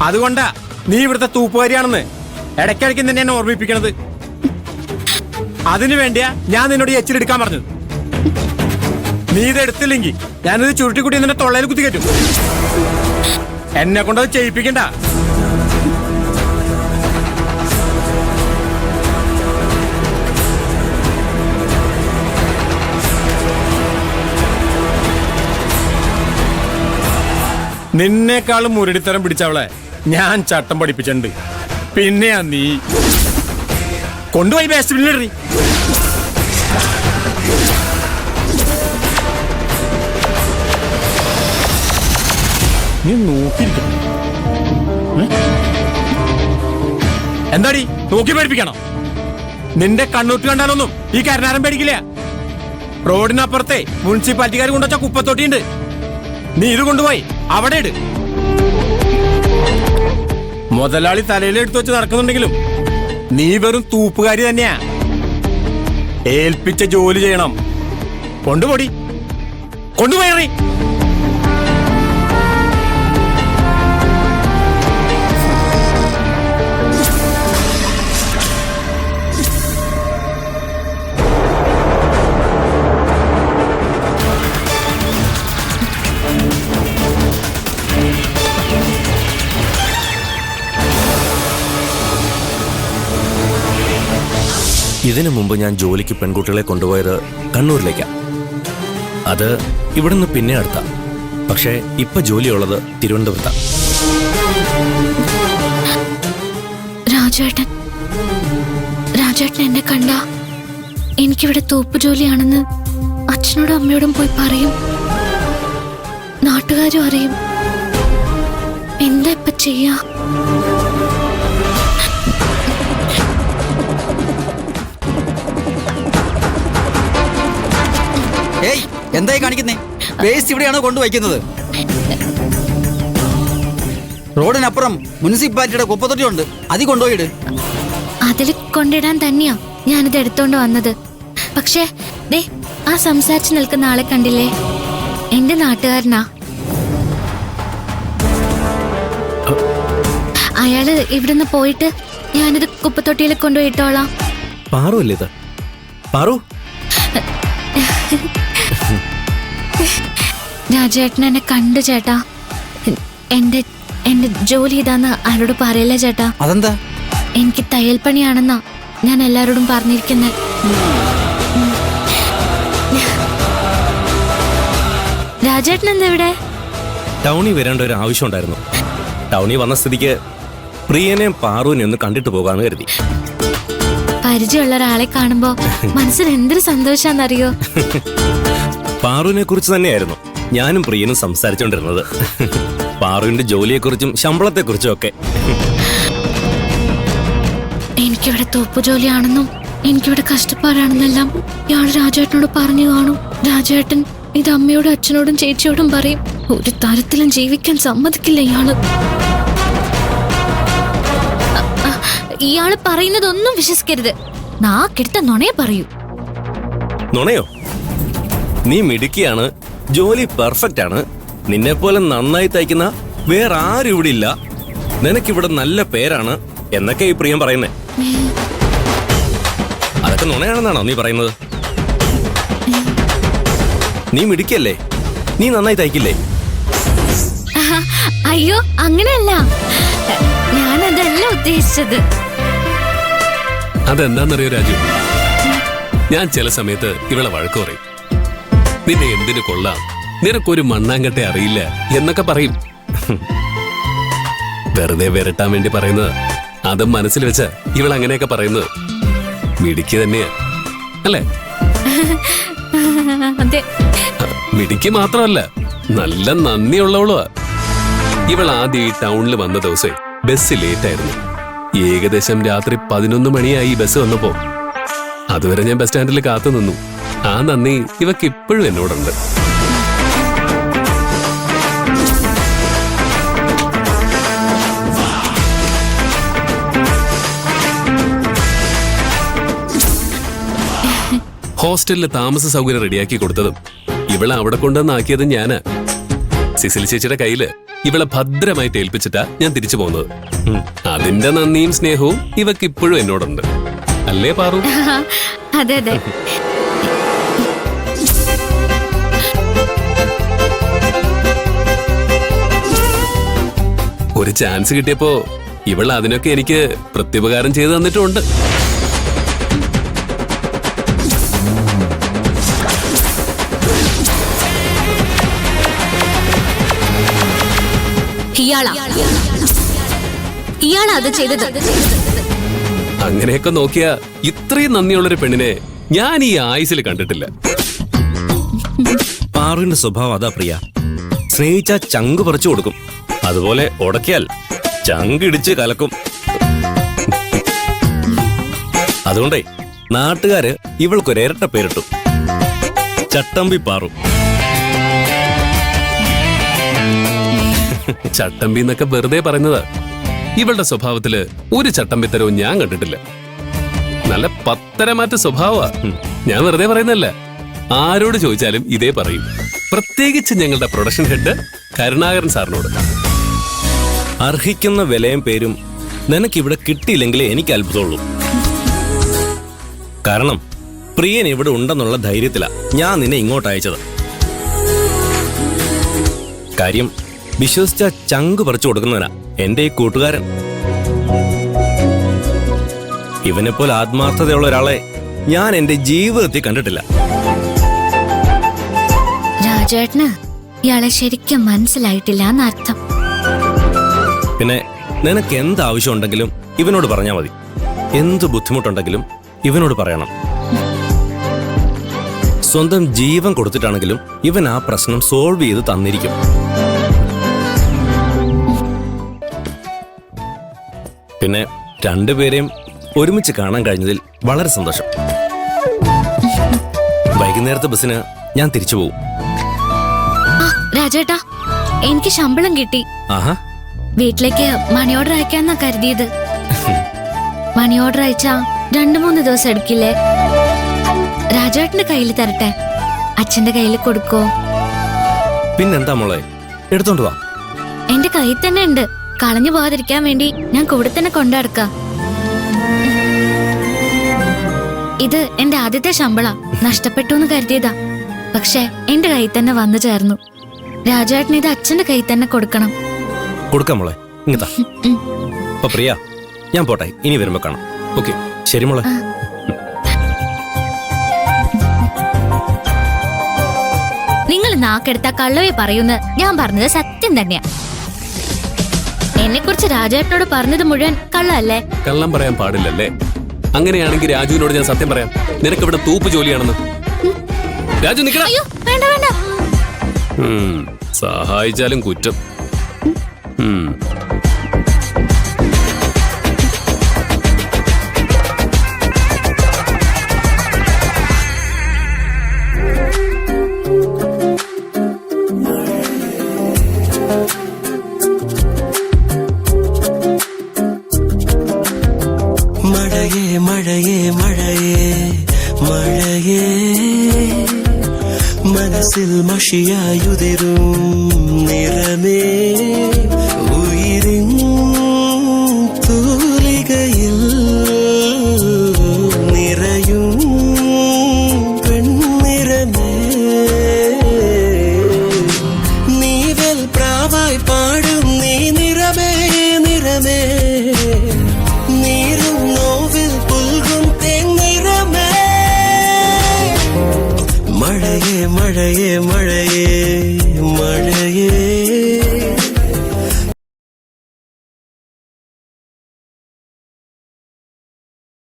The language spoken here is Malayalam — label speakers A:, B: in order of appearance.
A: അതുകൊണ്ടാ നീ ഇവിടുത്തെ തൂപ്പുകാരിയാണെന്ന് ഇടയ്ക്കിടയ്ക്ക് നിന്നെ എന്നെ ഓർമ്മിപ്പിക്കണത്. അതിനു വേണ്ടിയാ ഞാൻ നിന്നോട് എച്ചിലെടുക്കാൻ പറഞ്ഞത്. നീ ഇത് എടുത്തില്ലെങ്കിൽ ഞാനിത് ചുരുട്ടിക്കുട്ടി നിന്റെ തൊള്ളയിൽ കുത്തി കയറ്റും. എന്നെ കൊണ്ടത് ചെയ്യിപ്പിക്കണ്ട. നിന്നേക്കാളും മുരടിത്തരം പിടിച്ചവളെ ഞാൻ ചട്ടം പഠിപ്പിച്ചിട്ടുണ്ട്. പിന്നെയാ നീ കൊണ്ടുപോയി വേസ്റ്റ് ബിന്നിടറി. നീ നോക്കിയിരിക്കണം. എന്താടി നോക്കി പേടിപ്പിക്കണം? നിന്റെ കണ്ണൂറ്റ് കണ്ടാലൊന്നും ഈ കരുനാരം പേടിക്കില്ല. റോഡിനപ്പുറത്തെ മുനിസിപ്പാലിറ്റിക്കാർ കൊണ്ടുവച്ച കുപ്പത്തൊട്ടിയുണ്ട്. നീ ഇത് കൊണ്ടുപോയി അവിടെ ഇട്. മുതലാളി തലയിൽ എടുത്തു വെച്ച് നടക്കുന്നുണ്ടെങ്കിലും നീ വെറും തൂപ്പുകാരി തന്നെയാ. ഏൽപ്പിച്ച ജോലി ചെയ്യണം. കൊണ്ടുപോടി, കൊണ്ടുപോയി.
B: ഇതിനു മുമ്പ് ഞാൻ ജോലിക്ക് പെൺകുട്ടികളെ കൊണ്ടുപോയത് കണ്ണൂരിലേക്കാണ്. അത് ഇവിടുന്ന് പിന്നെ അടുത്താ. പക്ഷേ ഇപ്പൊ ജോലിയുള്ളത് തിരുവനന്തപുരത്താണ്.
C: രാജേട്ടൻ എന്നെ കണ്ട എനിക്കിവിടെ തോപ്പ് ജോലിയാണെന്ന് അച്ഛനോടും അമ്മയോടും പോയി പറയും. നാട്ടുകാരും അറിയും. എന്താ ഇപ്പൊ ചെയ്യാ?
D: ഏയ്, എന്തായി കാണിക്കുന്നേ? വേസ്റ്റ് ഇവിടെയാണോ കൊണ്ടുവയ്ക്കുന്നത്? റോഡിനപ്പുറം മുനിസിപ്പാലിറ്റിയുടെ കുപ്പത്തൊട്ടി ഉണ്ട്, അതിൽ കൊണ്ടുപോയിട്.
C: അതിൽ കൊണ്ടിടാൻ തന്നെയാ ഞാനിത് എടുത്തോണ്ട് വന്നത്. പക്ഷേ ദേ, ആ സംസാരിച്ചു നിൽക്കുന്ന ആളെ കണ്ടില്ലേ? എന്റെ നാട്ടുകാരനാ. അയാള് ഇവിടുന്ന് പോയിട്ട് ഞാനിത് കുപ്പത്തൊട്ടിയിൽ കൊണ്ടുപോയി ഇട്ടോളാം.
B: പാറു അല്ലേ ഇത്? പാറു,
C: രാജേട്ടൻ എന്നെ കണ്ടു ചേട്ടാ. എന്റെ ജോലി ഇതാന്ന് ആരോട് പറയല്ലേ ചേട്ടാ.
D: അതെന്താ?
C: എനിക്ക് തയ്യൽ പണിയാണെന്നാ ഞാൻ എല്ലാരോടും പറഞ്ഞിരിക്കുന്നത്. രാജേട്ടൻ എന്താ ഇവിടെ?
B: ടൗണിൽ വരേണ്ട ഒരു ആവശ്യം ഉണ്ടായിരുന്നു. ടൗണിൽ വന്ന സ്ഥിതിക്ക് പ്രിയനെയും പാറുവിനെ ഒന്ന് കണ്ടിട്ട് പോകാന്ന് കരുതി.
C: പരിചയമുള്ള ഒരാളെ കാണുമ്പോ മനസ്സിന് എന്തൊരു സന്തോഷാന്നറിയോ?
B: പാറുവിനെ കുറിച്ച് തന്നെയായിരുന്നു ഞാനും പ്രിയനും സംസാരിച്ചോണ്ടിരുന്നത്. പാറുവിന്റെ ജോലിയെക്കുറിച്ചും ശമ്പളത്തെക്കുറിച്ചും ഒക്കെ.
C: എനിക്കിവിടെ തോപ്പ് ജോലിയാണെന്നും എനിക്കിവിടെ കഷ്ടപ്പാടാണെന്നെല്ലാം ഇയാൾ രാജേട്ടനോട് പറഞ്ഞു കാണും. രാജേട്ടൻ ഇത് അമ്മയോടും അച്ഛനോടും ചേച്ചിയോടും പറയും. ഒരു തരത്തിലും ജീവിക്കാൻ സമ്മതിക്കില്ല ഇയാള്. ഇയാള് പറയുന്നതൊന്നും വിശ്വസിക്കരുത്. നാക്കെടുത്ത നുണയെ പറയൂ.
B: നുണയോ? നീ മിടുക്കിയാണ്, ജോലി പെർഫെക്റ്റ് ആണ്, നിന്നെ പോലെ നന്നായി തയ്ക്കുന്ന വേറെ ആരും ഇവിടെ ഇല്ല, നിനക്കിവിടെ നല്ല പേരാണ് എന്നൊക്കെ ഈ പ്രിയം പറയുന്നേ. അതൊക്കെ നുണയാണെന്നാണോ നീ പറയുന്നത്? നീ മിടുക്കിയല്ലേ? നീ നന്നായി തയ്ക്കില്ലേ?
C: അയ്യോ, അങ്ങനെയല്ല. ഞാനതല്ല ഉദ്ദേശിച്ചത്.
E: അതെന്താന്നറിയോ രാജു, ഞാൻ ചില സമയത്ത് ഇവളെ വഴക്ക് പറയും. നിന്നെ എന്തിനു കൊള്ളാം, നിനക്കൊരു മണ്ണാങ്കട്ടെ അറിയില്ല എന്നൊക്കെ പറയും. വെറുതെ വരട്ടാൻ വേണ്ടി പറയുന്നത്. അതും മനസ്സിൽ വെച്ച ഇവൾ അങ്ങനെയൊക്കെ പറയുന്നത്. മിടുക്കി തന്നെയാ അല്ലേ? മിടുക്കി മാത്രമല്ല, നല്ല നന്ദിയുള്ളവളുവാ. ഇവൾ ആദ്യം ഈ ടൗണിൽ വന്ന ദിവസേ ബസ് ലേറ്റ് ആയിരുന്നു. ഏകദേശം രാത്രി 11 മണിയായി ബസ് വന്നപ്പോ. അതുവരെ ഞാൻ ബസ് സ്റ്റാൻഡിൽ കാത്തു നിന്നു. ആ നന്ദി ഇവക്ക് ഇപ്പോഴും എന്നോടുണ്ട്. ഹോസ്റ്റലിൽ താമസ സൗകര്യം റെഡിയാക്കി കൊടുത്തതും ഇവളെ അവിടെ കൊണ്ടുവന്നാക്കിയതും ഞാന്. സിസിലി ചേച്ചിയുടെ കയ്യില് ഇവളെ ഭദ്രമായിട്ട് ഏൽപ്പിച്ചിട്ടാ ഞാൻ തിരിച്ചു പോകുന്നത്. അതിന്റെ നന്ദിയും സ്നേഹവും ഇവക്ക് ഇപ്പോഴും എന്നോടുണ്ട്, അല്ലേ പാറു?
C: അതെ അതെ.
E: ഒരു ചാൻസ് കിട്ടിയപ്പോ ഇവൾ അതിനൊക്കെ എനിക്ക് പ്രത്യുപകാരം ചെയ്തു തന്നിട്ടുമുണ്ട്.
C: ഇയാളാ അത് ചെയ്തത്.
E: അങ്ങനെയൊക്കെ നോക്കിയാ ഇത്രയും നന്ദിയുള്ളൊരു പെണ്ണിനെ ഞാൻ ഈ ആയുസിൽ കണ്ടിട്ടില്ല.
B: പാറുവിന്റെ സ്വഭാവം അതാ പ്രിയ. സ്നേഹിച്ച ചങ്ക് പറിച്ചു കൊടുക്കും, അതുപോലെ ഉടക്കിയാൽ ചങ്കിടിച്ച് കലക്കും. അതുകൊണ്ടേ നാട്ടുകാര് ഇവൾക്കൊരു ഇരട്ട പേരിട്ടു, ചട്ടമ്പി പാറു.
E: ചട്ടമ്പി എന്നൊക്കെ വെറുതെ പറയുന്നതാ. ഇവളുടെ സ്വഭാവത്തില് ഒരു ചട്ടമ്പിത്തരവും ഞാൻ കണ്ടിട്ടില്ല. നല്ല പത്തരമാറ്റ സ്വഭാവമാ. ഞാൻ വെറുതെ പറയുന്നല്ല, ആരോട് ചോദിച്ചാലും ഇതേ പറയും. പ്രത്യേകിച്ച് ഞങ്ങളുടെ പ്രൊഡക്ഷൻ ഹെഡ് കരുണാകരൻ സാറിനോട്.
B: അർഹിക്കുന്ന വിലയും പേരും നിനക്കിവിടെ കിട്ടിയില്ലെങ്കിലേ എനിക്ക് അത്ഭുതമുള്ളൂ. കാരണം പ്രിയൻ ഇവിടെ ഉണ്ടെന്നുള്ള ധൈര്യത്തിലാ ഞാൻ നിന്നെ ഇങ്ങോട്ട് അയച്ചത്. കാര്യം വിശ്വസിച്ച ചങ്ക് പറിച്ചു കൊടുക്കുന്നവനാ എന്റെ ഈ കൂട്ടുകാരൻ. ഇവനെപ്പോലെ ആത്മാർത്ഥതയുള്ള ഒരാളെ ഞാൻ എന്റെ ജീവിതത്തിൽ കണ്ടിട്ടില്ല.
C: രാജേട്ടന് ഇയാളെ ശരിക്കും മനസ്സിലായിട്ടില്ല എന്നർത്ഥം.
B: പിന്നെ നിനക്ക് എന്ത് ആവശ്യമുണ്ടെങ്കിലും ഇവനോട് പറഞ്ഞാൽ മതി. എന്ത് ബുദ്ധിമുട്ടുണ്ടെങ്കിലും ഇവനോട് പറയണം. സ്വന്തം ജീവൻ കൊടുത്തിട്ടാണെങ്കിലും ഇവൻ ആ പ്രശ്നം സോൾവ് ചെയ്ത് തന്നിരിക്കും. പിന്നെ രണ്ടുപേരെയും ഒരുമിച്ച് കാണാൻ കഴിഞ്ഞതിൽ വളരെ സന്തോഷം. വൈകുന്നേരത്തെ ബസ്സിന് ഞാൻ തിരിച്ചു പോകും.
C: രാജേട്ടാ, എനിക്ക് ശമ്പളം കിട്ടി.
B: ആഹാ,
C: വീട്ടിലേക്ക് മണി ഓർഡർ അയക്കാന്നാ കരുതിയത്. മണി ഓർഡർ അയച്ചാ 2-3 ദിവസം എടുക്കില്ലേ? രാജേട്ടന്റെ കയ്യിൽ തരട്ടെ, അച്ഛന്റെ കയ്യിൽ കൊടുക്കോ?
B: പിന്നെന്താ മോളെ, എടുത്തോണ്ട് വാ.
C: എന്റെ കയ്യിൽ തന്നെ ഉണ്ട്. കളഞ്ഞു പോകാതിരിക്കാൻ വേണ്ടി ഞാൻ കൂടെ തന്നെ കൊണ്ടുനടക്കാം. ഇത് എന്റെ ആദ്യത്തെ ശമ്പളം. നഷ്ടപ്പെട്ടു എന്ന് കരുതിയതാ, പക്ഷെ എന്റെ കയ്യിൽ തന്നെ വന്നു ചേർന്നു. രാജേട്ടന് ഇത് അച്ഛന്റെ കയ്യിൽ തന്നെ കൊടുക്കണം.
B: കൊടുക്കാം മോളെ, ഇങ്ങത്താ. അപ്പൊ പ്രിയ, ഞാൻ പോട്ടെ, ഇനി വരുമ്പോ കാണാം.
E: ഓക്കെ,
B: ശരി മോളെ.
C: നിങ്ങൾ നാക്കെടുത്ത കള്ളവേ പറയുന്ന ഞാൻ പറഞ്ഞത് സത്യം തന്നെയാ. എന്നെ കുറിച്ച് രാജേട്ടനോട് പറഞ്ഞത് മുഴുവൻ കള്ളല്ലേ?
E: കള്ളം പറയാൻ പാടില്ലല്ലേ? അങ്ങനെയാണെങ്കിൽ രാജുവിനോട് ഞാൻ സത്യം പറയാം. നിനക്ക് ഇവിടെ തൂപ്പ് ജോലിയാണെന്ന്. രാജു നിക്കണം.
C: അയ്യോ, വേണ്ട വേണ്ട.
E: സഹായിച്ചാലും കുറ്റം.
F: മഴയേ മഴയേ മഴയേ മഴയേ മനസ്സിൽ മഷിയായുതിരും നിറമേ ഉയിരിൻ തൂലികയിൽ നിറയും പെൺനിറമേ നീവൽ പ്രാവായി പാടും നീ നിറമേ നിറമേ നീരും നോവിൽ പുൽകും തേന്നിറമേ മഴയേ മഴയേ മഴയേ മഴയേ